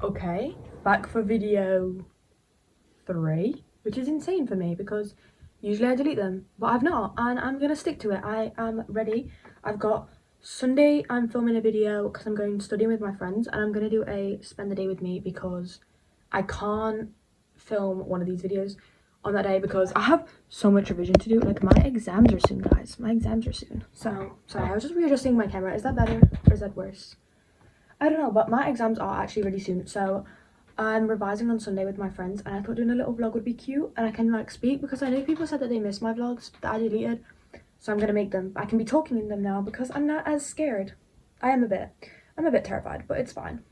Okay, back for video 3, which is insane for me because usually I delete them, but I've not, and I'm gonna stick to it. I am ready. I've got Sunday, I'm filming a video because I'm going studying with my friends, and I'm gonna do a spend the day with me because I can't film one of these videos on that day because I have so much revision to do. Like, my exams are soon, guys. My exams are soon. So sorry, I was just readjusting my camera. Is that better or is that worse? I don't know, but my exams are actually really soon, so I'm revising on Sunday with my friends, and I thought doing a little vlog would be cute, and I can like speak because I know people said that they missed my vlogs that I deleted, so I'm gonna make them. I can be talking in them now because I'm not as scared. I'm a bit terrified, but it's fine.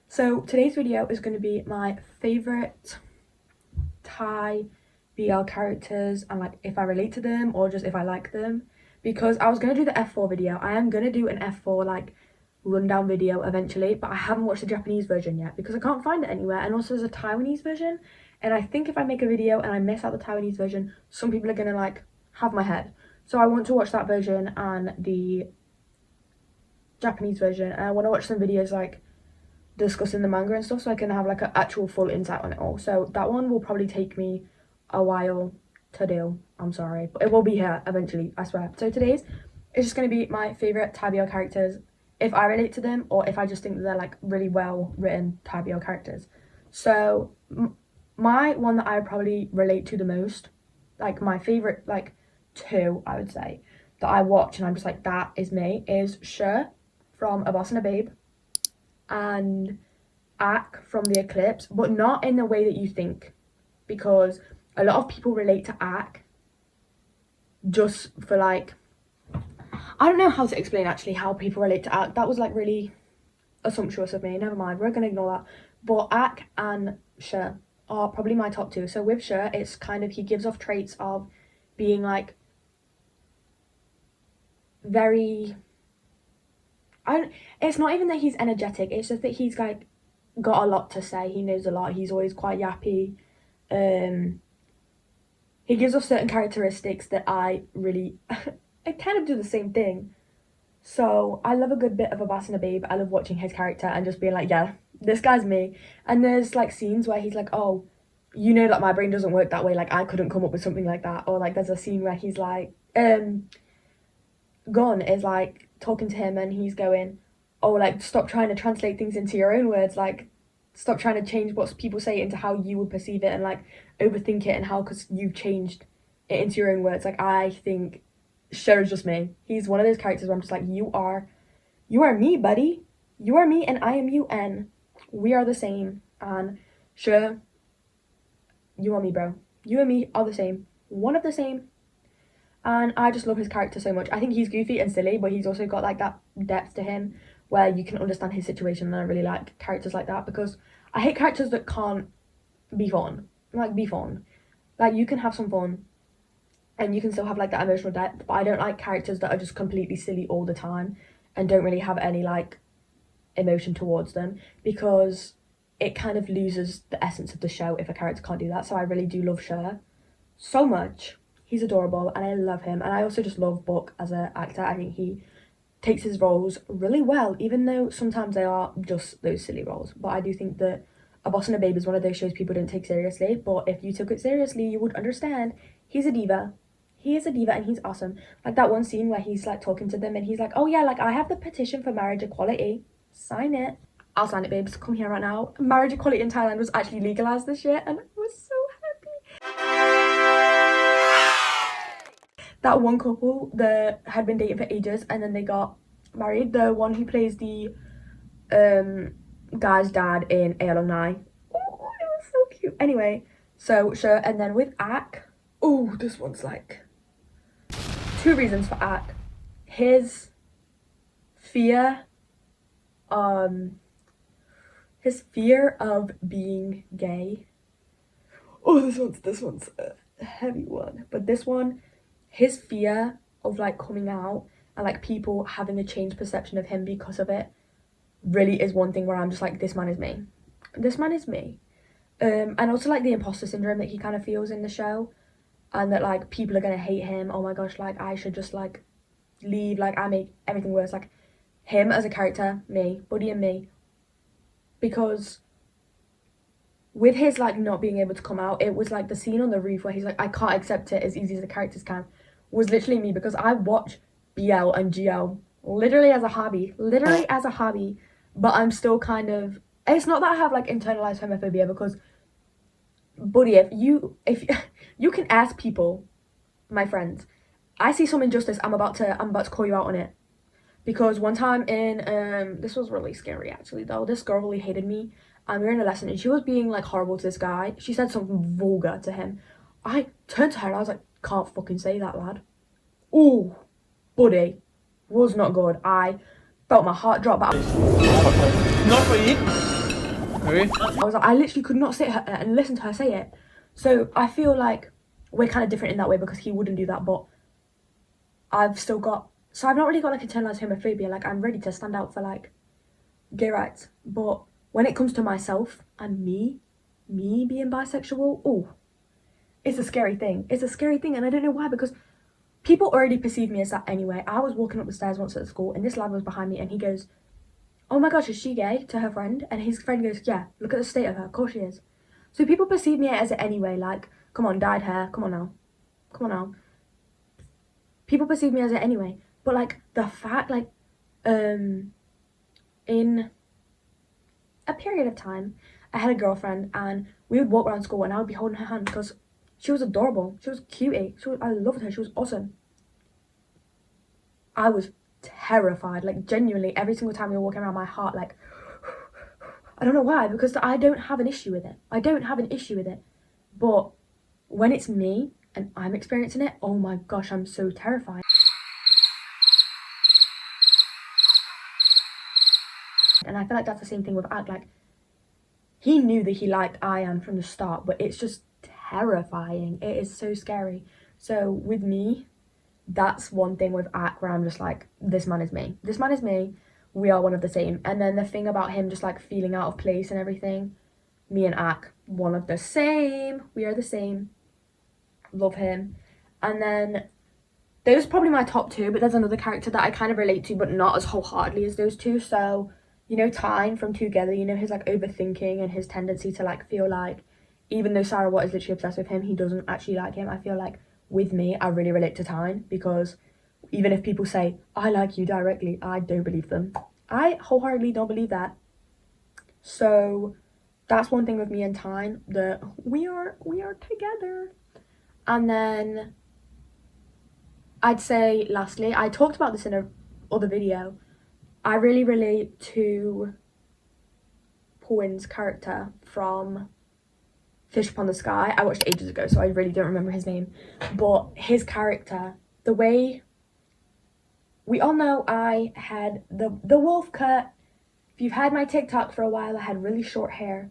So today's video is gonna be my favorite Thai BL characters and like if I relate to them or just if I like them, because I was gonna do the F4 video. I am gonna do an F4 like rundown video eventually, but I haven't watched the Japanese version yet because I can't find it anywhere, and also there's a Taiwanese version, and I think if I make a video and I miss out the Taiwanese version, some people are gonna like have my head. So I want to watch that version and the Japanese version, and I want to watch some videos like discussing the manga and stuff so I can have like an actual full insight on it all. So that one will probably take me a while to do. I'm sorry, but it will be here eventually, I swear. So today's is just going to be my favorite Thai BL characters, if I relate to them or if I just think that they're like really well written Thai BL characters. So my one that I probably relate to the most, like my favorite like two I would say that I watch and I'm just like that is me, is Sher from A Boss and a Babe and Ak from the Eclipse, but not in the way that you think, because a lot of people relate to Ak just for like, I don't know how to explain actually how people relate to Ak. That was like really assumptuous of me. Never mind, we're gonna ignore that. But Ak and Sher are probably my top two. So with Sher, it's kind of, he gives off traits of being like very, it's not even that he's energetic, it's just that he's like got a lot to say. He knows a lot. He's always quite yappy. He gives off certain characteristics that I really I kind of do the same thing. So I love a good bit of a Bass and a Babe. I love watching his character and just being like, yeah, this guy's me. And there's like scenes where he's like, oh, you know that my brain doesn't work that way, like I couldn't come up with something like that. Or like there's a scene where he's like Gon is like talking to him and he's going, oh, like stop trying to translate things into your own words, like stop trying to change what people say into how you would perceive it and like overthink it, and how because you've changed it into your own words. Like I think Cher is just me. He's one of those characters where I'm just like, you are me, buddy. You are me and I am you, and we are the same. And Cher, you are me, bro. You and me are the same. One of the same. And I just love his character so much. I think he's goofy and silly, but he's also got like that depth to him where you can understand his situation, and I really like characters like that because I hate characters that can't be fun. Like, be fun. Like, you can have some fun and you can still have like that emotional depth, but I don't like characters that are just completely silly all the time and don't really have any like emotion towards them, because it kind of loses the essence of the show if a character can't do that. So I really do love Cher so much. He's adorable and I love him, and I also just love Book as an actor. I think he takes his roles really well, even though sometimes they are just those silly roles. But I do think that A Boss and a Babe is one of those shows people don't take seriously, but if you took it seriously you would understand he's a diva. He is a diva and he's awesome. Like that one scene where he's like talking to them and he's like, oh yeah, like I have the petition for marriage equality, sign it. I'll sign it, babes, come here right now. Marriage equality in Thailand was actually legalized this year and I was so that one couple that had been dating for ages and then they got married. The one who plays the guy's dad in A Alumni. Oh, it was so cute. Anyway, so sure. And then with Ak, oh, this one's like two reasons for Ak. His fear, his fear of being gay. Oh, this one's a heavy one, but this one, his fear of like coming out and like people having a changed perception of him because of it really is one thing where I'm just like, this man is me. This man is me. And also like the imposter syndrome that he kind of feels in the show, and that like people are gonna hate him. Oh my gosh, like I should just like leave, like I make everything worse. Like him as a character, me, Buddy and me, because with his like not being able to come out, it was like the scene on the roof where he's like, I can't accept it as easy as the characters can, was literally me, because I watch BL and GL literally as a hobby, but I'm still kind of, it's not that I have like internalized homophobia, because buddy, if you you can ask people, my friends, I see some injustice, I'm about to call you out on it. Because one time in this was really scary actually though, this girl really hated me, and we were in a lesson and she was being like horrible to this guy. She said something vulgar to him. I turned to her and I was like, can't fucking say that, lad. Ooh, buddy, was not good. I felt my heart drop, but Not for it. Okay. I was like, I literally could not sit her and listen to her say it. So I feel like we're kind of different in that way, because he wouldn't do that, but I've still got, so I've not really got like internalized homophobia. Like, I'm ready to stand out for like gay rights, but when it comes to myself and me being bisexual, oh, it's a scary thing. It's a scary thing, and I don't know why, because people already perceive me as that anyway. I was walking up the stairs once at school and this lad was behind me and he goes, oh my gosh, is she gay, to her friend? And his friend goes, yeah, look at the state of her, of course she is. So people perceive me as it anyway, like, come on, dyed hair, come on now. People perceive me as it anyway, but like the fact, like, in a period of time, I had a girlfriend and we would walk around school and I would be holding her hand because she was adorable, she was cutie, I loved her, she was awesome. I was terrified, like genuinely, every single time we were walking around, my heart like, I don't know why, because I don't have an issue with it. But when it's me and I'm experiencing it, oh my gosh, I'm so terrified. And I feel like that's the same thing with Ak. Like, he knew that he liked Ian from the start, but it's just terrifying. It is so scary. So with me, that's one thing with Ak where I'm just like, this man is me. We are one of the same. And then the thing about him just like feeling out of place and everything, me and Ak, one of the same. We are the same. Love him. And then those are probably my top two, but there's another character that I kind of relate to, but not as wholeheartedly as those two. So, you know, Tyne from Together, you know, his like overthinking and his tendency to like feel like, even though Sarah Watt is literally obsessed with him, he doesn't actually like him. I feel like with me, I really relate to Tyne, because even if people say, I like you directly, I don't believe them. I wholeheartedly don't believe that. So that's one thing with me and Tyne, that we are together. And then I'd say lastly, I talked about this in a other video, I really relate to Paul's character from Fish Upon the Sky. I watched it ages ago, so I really don't remember his name, but his character, the way, we all know I had the wolf cut. If you've had my TikTok for a while, I had really short hair,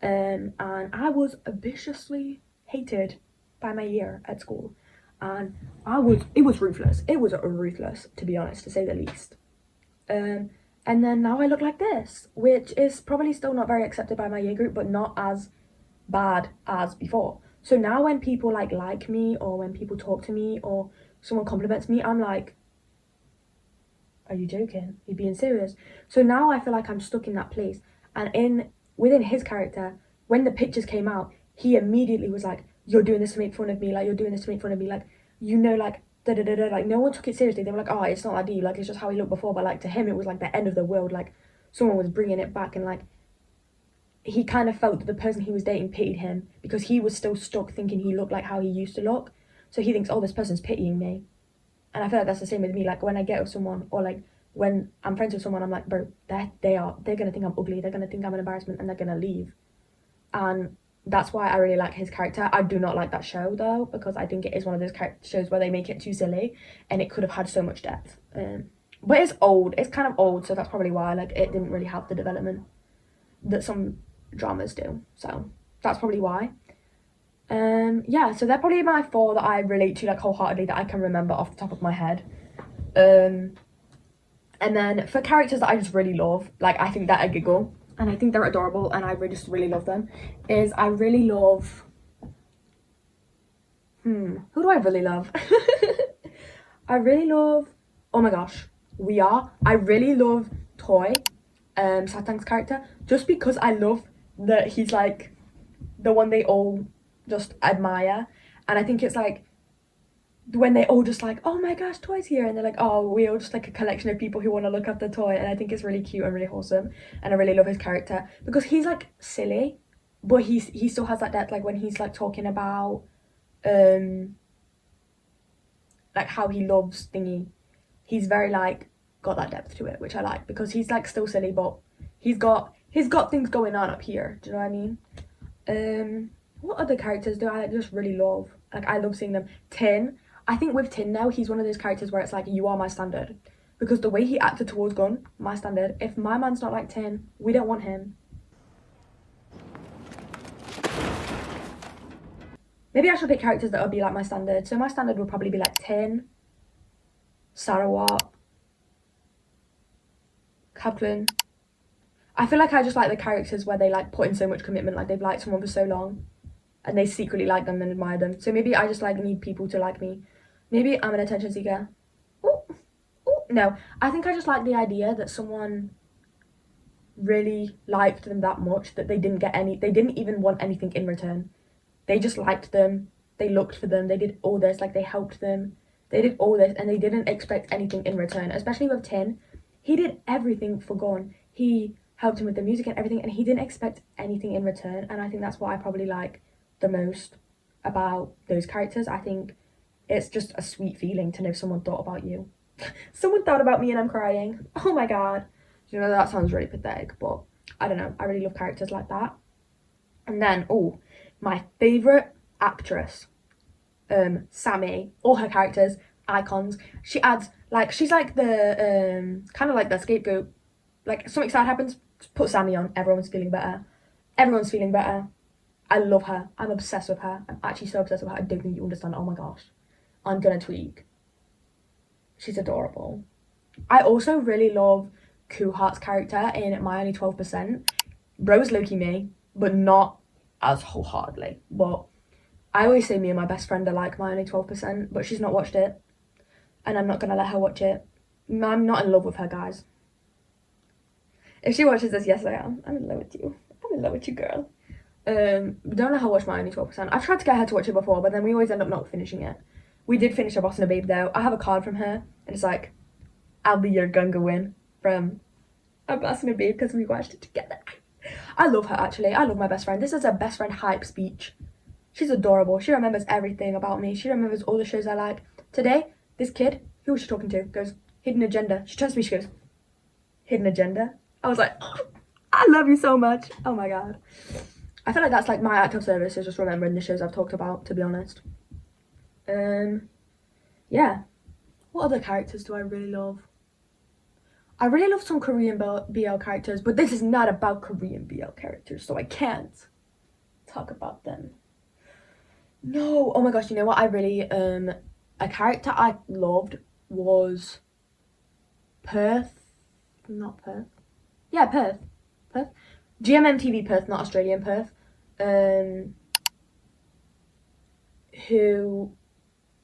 and I was viciously hated by my year at school, and it was ruthless, to be honest, to say the least. And then now I look like this, which is probably still not very accepted by my year group, but not as bad as before. So now when people like me, or when people talk to me, or someone compliments me, I'm like, are you joking? Are you being serious? So now I feel like I'm stuck in that place. And within his character, when the pictures came out, he immediately was like, you're doing this to make fun of me, like, you're doing this to make fun of me, like, you know, like, da-da-da-da, like, no one took it seriously. They were like, oh, it's not that deep, like, it's just how he looked before. But like, to him, it was like the end of the world, like, someone was bringing it back. And like, he kind of felt that the person he was dating pitied him, because he was still stuck thinking he looked like how he used to look. So he thinks, oh, this person's pitying me. And I feel like that's the same with me. Like, when I get with someone, or like when I'm friends with someone, I'm like, bro, they're gonna think I'm ugly, they're gonna think I'm an embarrassment, and they're gonna leave. And that's why I really like his character. I do not like that show though, because I think it is one of those shows where they make it too silly, and it could have had so much depth. But it's old, it's kind of old, so that's probably why, like, it didn't really have the development that some dramas do. So that's probably why. Yeah, so they're probably my four that I relate to, like, wholeheartedly, that I can remember off the top of my head. And then for characters that I just really love, like, I think that I giggle and I think they're adorable and I just really love them, is I really love, who do I really love? I really love, oh my gosh, I really love Toy, Satang's character, just because I love that he's like the one they all just admire, and I think it's like when they all just like, oh my gosh, toys here, and they're like, oh, we all just like a collection of people who want to look up the toy, and I think it's really cute and really wholesome, and I really love his character because he's like silly, but he still has that depth, like when he's like talking about like how he loves thingy, he's very like got that depth to it, which I like because he's like still silly, but he's got things going on up here. Do you know what I mean? What other characters do I just really love? Like I love seeing them. Tin. I think with Tin now, he's one of those characters where it's like you are my standard, because the way he acted towards Gun, my standard. If my man's not like Tin, we don't want him. Maybe I should pick characters that would be like my standard. So my standard would probably be like Tin, Sarawak, Kaplan. I feel like I just like the characters where they like put in so much commitment, like they've liked someone for so long and they secretly like them and admire them. So maybe I just like need people to like me. Maybe I'm an attention seeker. Ooh, ooh, no, I think I just like the idea that someone really liked them that much that they didn't even want anything in return. They just liked them, they looked for them, they did all this, like they helped them, they did all this and they didn't expect anything in return. Especially with Tin, he did everything for Gon. He helped him with the music and everything, and he didn't expect anything in return, and I think that's what I probably like the most about those characters. I think it's just a sweet feeling to know someone thought about you. Someone thought about me and I'm crying. Oh my god. You know, that sounds really pathetic, but I don't know. I really love characters like that. And then, oh, my favourite actress, Sammy, all her characters, icons. She adds, like, she's like the, kind of like the scapegoat. Like, something sad happens, put Sammy on, everyone's feeling better. Everyone's feeling better. I love her. I'm obsessed with her. I'm actually so obsessed with her. I don't think you understand. Oh my gosh. I'm gonna tweak. She's adorable. I also really love Kuhart's character in My Only 12%. Bro's low-key me, but not as wholeheartedly. But I always say me and my best friend are like My Only 12%, but she's not watched it. And I'm not gonna let her watch it. I'm not in love with her, guys. If she watches this, yes I am. I'm in love with you. I'm in love with you, girl. Don't let her watch My Only 12%. I've tried to get her to watch it before, but then we always end up not finishing it. We did finish A Boss and a Babe though. I have a card from her, and it's like, I'll be your Gunga win from A Boss and a Babe because we watched it together. I love her actually. I love my best friend. This is her best friend hype speech. She's adorable. She remembers everything about me. She remembers all the shows I like. Today, this kid, who was she talking to, goes, Hidden Agenda. She turns to me, she goes, Hidden Agenda? I was like, oh, I love you so much. Oh my god. I feel like that's like my act of service, is just remembering the shows I've talked about, to be honest. Yeah. What other characters do I really love? I really love some Korean BL characters, but this is not about Korean BL characters, so I can't talk about them. No, oh my gosh, you know what I really, a character I loved was Perth, not Perth, yeah, Perth, GMMTV Perth, not Australian Perth, who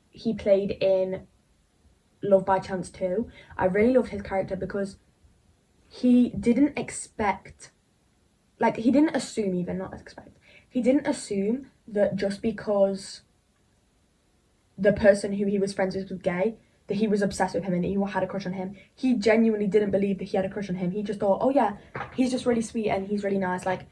he played in Love by Chance 2. I really loved his character because he didn't expect, like, he didn't assume even, not expect, he didn't assume that just because the person who he was friends with was gay, that he was obsessed with him and he had a crush on him. He genuinely didn't believe that he had a crush on him. He just thought, oh yeah, he's just really sweet and he's really nice, like,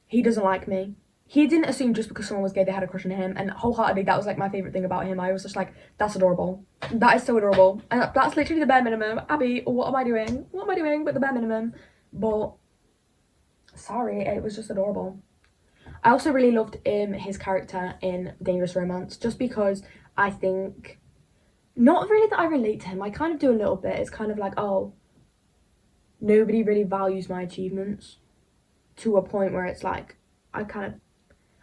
he doesn't like me. He didn't assume just because someone was gay they had a crush on him, and wholeheartedly that was like my favourite thing about him. I was just like, that's adorable. That is so adorable. And that's literally the bare minimum. Abby, what am I doing? What am I doing but the bare minimum? But, sorry, it was just adorable. I also really loved his character in Dangerous Romance, just because I think, not really that I relate to him, I kind of do a little bit. It's kind of like, oh, nobody really values my achievements, to a point where it's like,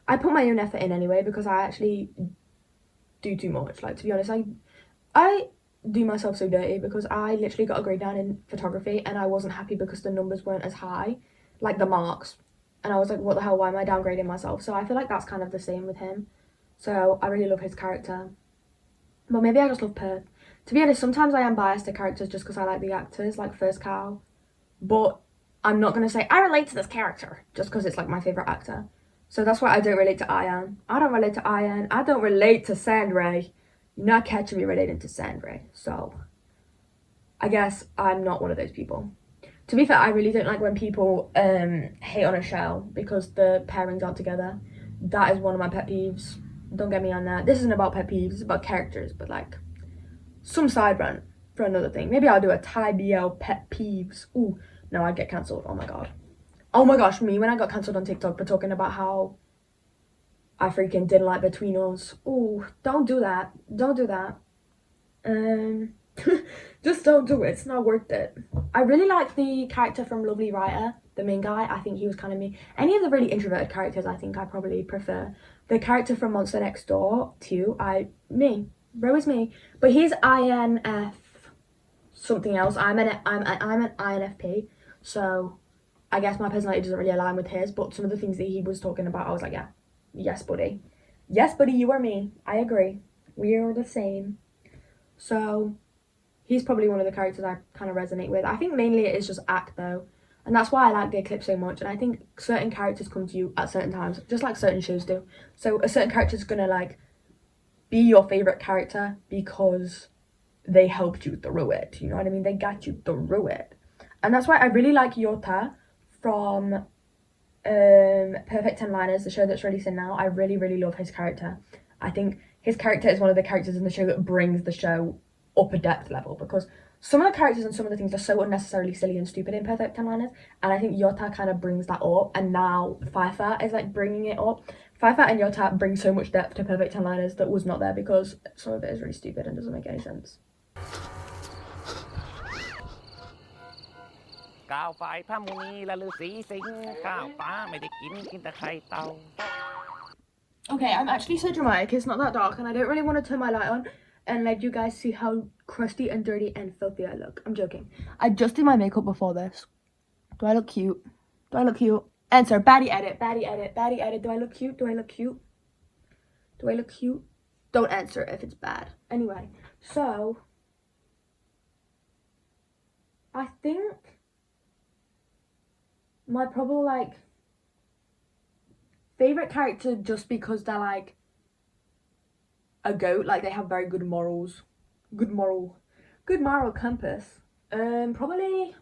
I put my own effort in anyway, because I actually do too much. Like, to be honest, I do myself so dirty, because I literally got a grade down in photography and I wasn't happy because the numbers weren't as high, like the marks. And I was like, what the hell, why am I downgrading myself? So I feel like that's kind of the same with him. So I really love his character. But maybe I just love Perth. To be honest, sometimes I am biased to characters just because I like the actors, like First Cow. But I'm not going to say I relate to this character just because it's like my favourite actor. So that's why I don't relate to Ian. I don't relate to Ian. I don't relate to Sandra. You're not catching me relating to Sandra. So I guess I'm not one of those people. To be fair, I really don't like when people hate on a show because the pairings aren't together. That is one of my pet peeves. Don't get me on that. This isn't about pet peeves, it's about characters, but like some side rant for another thing. Maybe I'll do a Thai BL pet peeves. Ooh, no, I'd get cancelled. Oh my god. Oh my gosh, me when I got cancelled on TikTok for talking about how I freaking didn't like Between Us. Ooh, don't do that. Don't do that. Just don't do it. It's not worth it. I really like the character from Lovely Writer, the main guy. I think he was kind of me. Any of the really introverted characters, I think I probably prefer. The character from Monster Next Door too. Bro is me. But he's INF something else. I'm an INFP. So I guess my personality doesn't really align with his. But some of the things that he was talking about, I was like, yeah, yes, buddy. Yes, buddy, you are me. I agree. We are the same. So he's probably one of the characters I kind of resonate with. I think mainly it is just act though. And that's why I like the eclipse so much. And I think certain characters come to you at certain times, just like certain shows do. So a certain character is gonna like be your favorite character because they helped you through it. You know what I mean? They got you through it. And that's why I really like Yota from Perfect 10 Liners, the show that's releasing now. I really, really love his character. I think his character is one of the characters in the show that brings the show up a depth level, because some of the characters and some of the things are so unnecessarily silly and stupid in Perfect 10 Liners, and I think Yota kind of brings that up, and now Pfeiffer is like bringing it up. Pfeiffer and Yota bring so much depth to Perfect 10 Liners that was not there because some of it is really stupid and doesn't make any sense. ก้าวฝ่ายพระมุนีและฤาษีสิงห์ก้าวฟ้าไม่ได้กินกินแต่ไข่เต่า Okay, I'm actually so dramatic. It's not that dark, and I don't really want to turn my light on and let you guys see how crusty and dirty and filthy I look. I'm joking. I just did my makeup before this. Do I look cute? Do I look cute? Answer. Baddie edit. Baddie edit. Baddie edit. Do I look cute? Do I look cute? Do I look cute? Don't answer if it's bad. Anyway, so I think my probably like favorite character, just because they're like a goat, like they have very good morals, good moral compass. Probably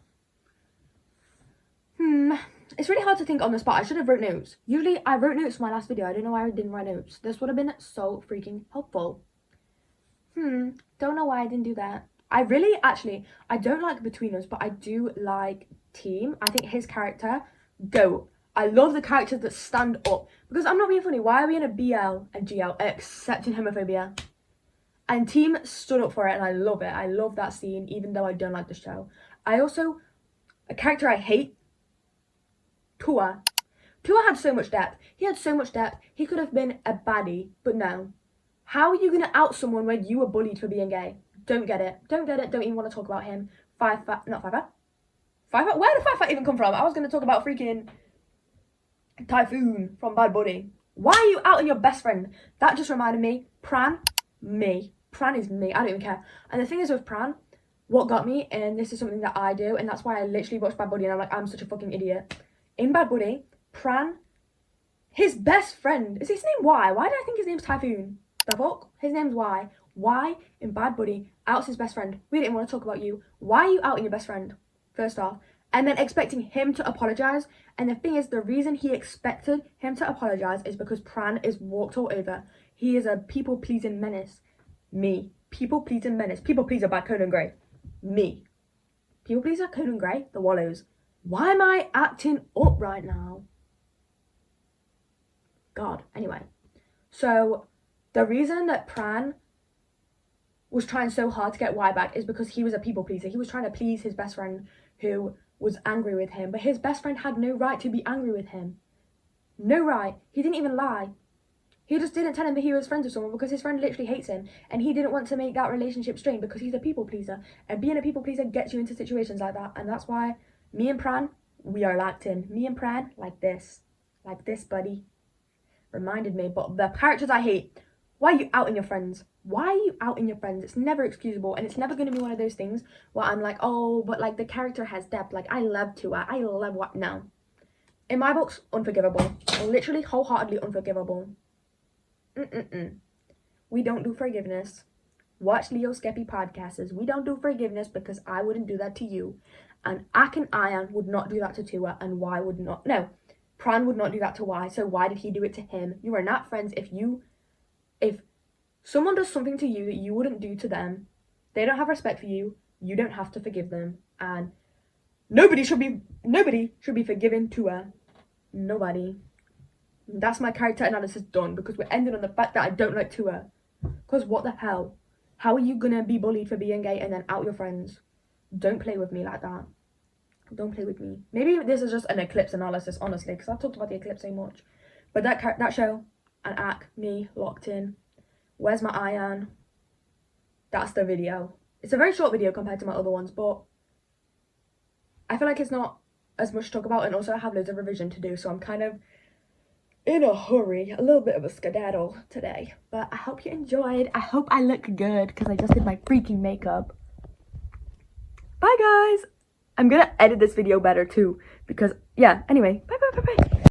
it's really hard to think on the spot. I should have wrote notes. Usually I wrote notes for my last video. I don't know why I didn't write notes. This would have been so freaking helpful. Don't know why I didn't do that. I don't like Between Us, but I do like Team. I think his character, goat. I love the characters that stand up, because I'm not being funny. Why are we in a BL and GL accepting homophobia? And Team stood up for it, and I love it. I love that scene, even though I don't like the show. A character I hate, Tua. Tua had so much depth. He had so much depth. He could have been a baddie, but no. How are you going to out someone when you were bullied for being gay? Don't get it. Don't get it. Don't even want to talk about him. Pfeiffer. Where did Pfeiffer even come from? I was going to talk about freaking Typhoon from Bad Bunny. Why are you outing your best friend? That just reminded me. Pran is me. I don't even care. And the thing is with Pran, what got me, and this is something that I do, and that's why I literally watched Bad Bunny and I'm like, I'm such a fucking idiot. In Bad Bunny, Pran, his best friend, is his name Y? Why do I think his name's Typhoon? The fuck? His name's Y. Y in Bad Bunny outs his best friend. We didn't want to talk about you. Why are you outing your best friend? First off. And then expecting him to apologise. And the thing is, the reason he expected him to apologise is because Pran is walked all over. He is a people-pleasing menace. Me. People-pleasing menace. People-pleaser by Conan Gray. Me. People-pleaser, Conan Gray, The Wallows. Why am I acting up right now? God. Anyway. So, the reason that Pran was trying so hard to get Y back is because he was a people-pleaser. He was trying to please his best friend who was angry with him, but his best friend had no right to be angry with him. No right. He didn't even lie. He just didn't tell him that he was friends with someone because his friend literally hates him, and he didn't want to make that relationship strained because he's a people pleaser, and being a people pleaser gets you into situations like that. And that's why me and Pran, we are locked in. Me and Pran, like this, buddy. Reminded me. But the characters I hate, Why are you outing your friends? Why are you outing your friends? It's never excusable, and it's never going to be one of those things where I'm like, oh, but like the character has depth. Like I love Tua. I love what? No. In my books, unforgivable. Literally, wholeheartedly unforgivable. We don't do forgiveness. Watch Leo Skeppy podcasts. We don't do forgiveness because I wouldn't do that to you. And Ak and Ian would not do that to Tua, and Y would not. No, Pran would not do that to Y, so why did he do it to him? You are not friends if someone does something to you that you wouldn't do to them, they don't have respect for you, you don't have to forgive them. And nobody should be forgiven Tua. Nobody. That's my character analysis done, because we're ending on the fact that I don't like Tua. Because what the hell? How are you gonna be bullied for being gay and then out your friends? Don't play with me like that. Don't play with me. Maybe this is just an eclipse analysis, honestly, because I've talked about the eclipse so much. But that show, and Ak, me, locked in. Where's my Ian? That's the video. It's a very short video compared to my other ones, but I feel like it's not as much to talk about, and also I have loads of revision to do, so I'm kind of in a hurry, a little bit of a skedaddle today. But I hope you enjoyed. I hope I look good because I just did my freaking makeup. Bye guys. I'm gonna edit this video better too because yeah, anyway, bye.